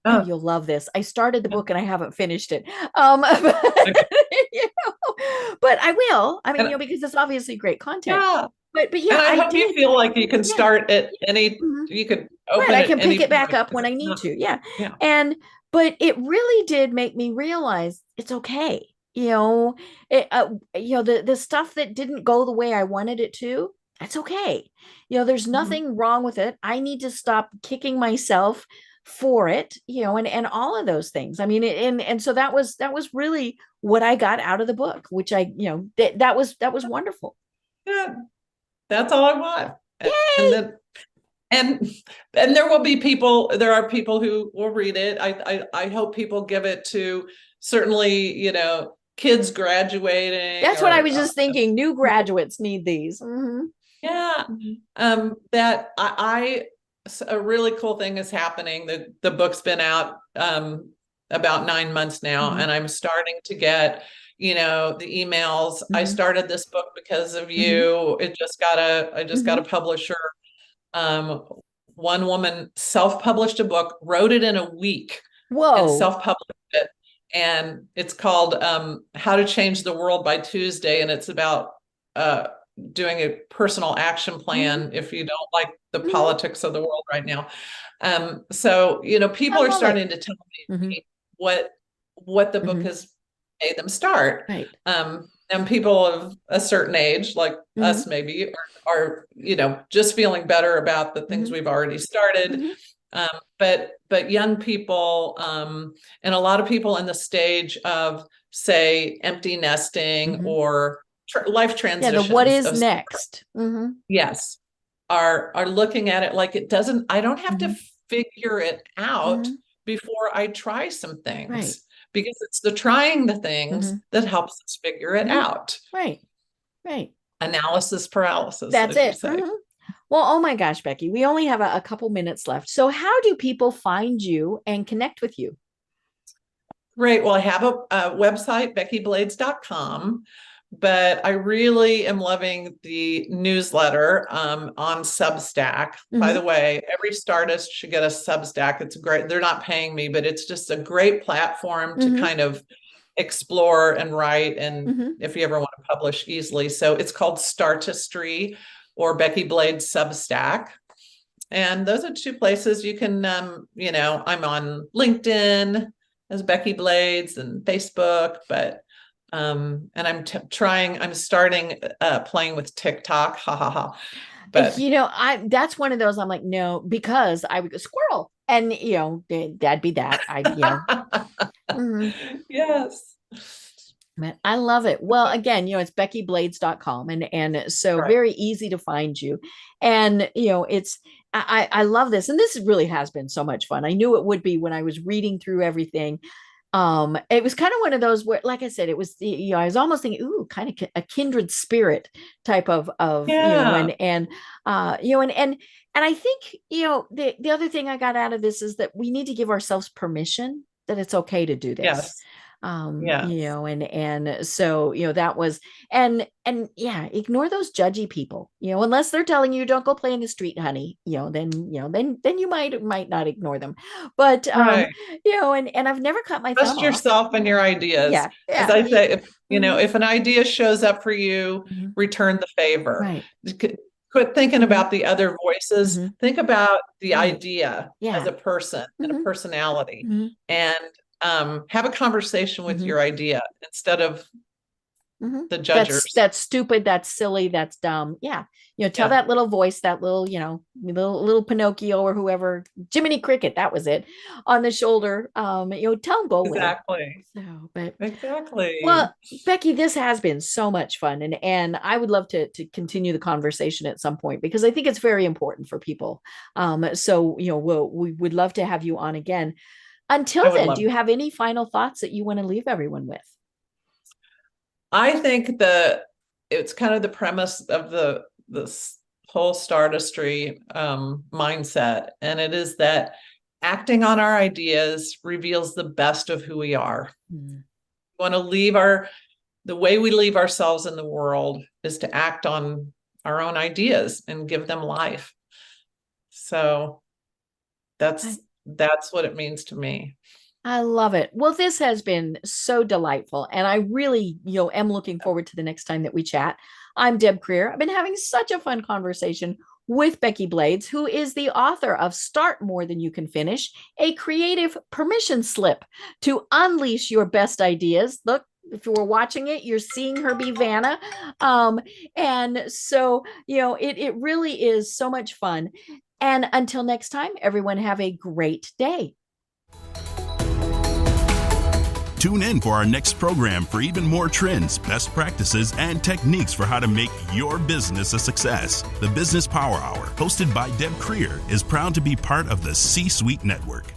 Oh, you'll love this. I started the book and I haven't finished it. But, okay. but I will. I mean, And, because it's obviously great content. yeah. But And yeah, I I hope you did. feel like you can Yeah. start at Mhm. you could Right. open I at can pick any it back point. up when I need to. Yeah. Yeah. And but it really did make me realize it's okay. The stuff that didn't go the way I wanted it to, that's okay. There's Mhm. nothing wrong with it. I need to stop kicking myself for it, and all of those things. I mean, and so that was really what I got out of the book, which that was wonderful. Yeah. That's all I want. And Yay! then and there are people who will read it. I hope people give it to certainly, kids graduating. That's what I was just thinking. New graduates need these. Yeah. That a really cool thing is happening. The book's been out about 9 months now, and I'm starting to get, the emails. I started this book because of you. I just got a publisher. One woman self-published a book, wrote it in a week. Whoa. And self-published it. And it's called How to Change the World by Tuesday. And it's about doing a personal action plan if you don't like the politics of the world right now. So, people are starting to tell me what the book has made them start. Right. And people of a certain age, like us maybe, are just feeling better about the things we've already started. But young people, and a lot of people in the stage of, say, empty nesting or life transitions. Yeah, what is next? Yes. Are looking at it like I don't have to figure it out before I try some things. Right. Because it's the trying the things that helps us figure it out. Right. Analysis paralysis. That's it. Well, oh my gosh, Becky, we only have a couple minutes left. So how do people find you and connect with you? Great. Well, I have a website, beckyblades.com, but I really am loving the newsletter on Substack. By the way, every STARTist should get a Substack. It's great. They're not paying me, but it's just a great platform to kind of explore and write. And if you ever want to publish easily. So it's called stARTistry or Becky Blades Substack. And those are two places you can, I'm on LinkedIn as Becky Blades and Facebook, but and I'm starting playing with TikTok. But that's one of those I'm like, no, because I would go squirrel and that'd be that. Yes. I love it. Well, again, it's beckyblades.com and so very easy to find you. And I love this. And this really has been so much fun. I knew it would be when I was reading through everything. It was kind of one of those where, like I said, it was I was almost thinking, ooh, kind of a kindred spirit type of and I think the other thing I got out of this is that we need to give ourselves permission that it's okay to do this. Yes. And so that was and ignore those judgy people, unless they're telling you don't go play in the street, honey, then you might not ignore them, but and I've never cut my thumb off. Trust yourself and your ideas. As I say, if an idea shows up for you, return the favor. Right. Quit thinking about the other voices. Think about the idea as a person and a personality, and have a conversation with your idea instead of the judgers. That's stupid. That's silly. That's dumb. Tell that little voice, that little, little Pinocchio or whoever, Jiminy Cricket, that was it, on the shoulder. Tell them go exactly. Exactly. Well, Becky, this has been so much fun, and I would love to continue the conversation at some point because I think it's very important for people. So we would love to have you on again. Until then, do you have any final thoughts that you want to leave everyone with? I think it's kind of the premise of this whole stARTistry mindset, and it is that acting on our ideas reveals the best of who we are. We want to the way we leave ourselves in the world is to act on our own ideas and give them life. So that's what it means to me. I love it. Well, this has been so delightful. And I really, am looking forward to the next time that we chat. I'm Deb Creer. I've been having such a fun conversation with Becky Blades, who is the author of Start More Than You Can Finish, a creative permission slip to unleash your best ideas. Look, if you were watching it, you're seeing her be Vanna. And so, it really is so much fun. And until next time, everyone have a great day. Tune in for our next program for even more trends, best practices, and techniques for how to make your business a success. The Business Power Hour, hosted by Deb Creer, is proud to be part of the C-Suite Network.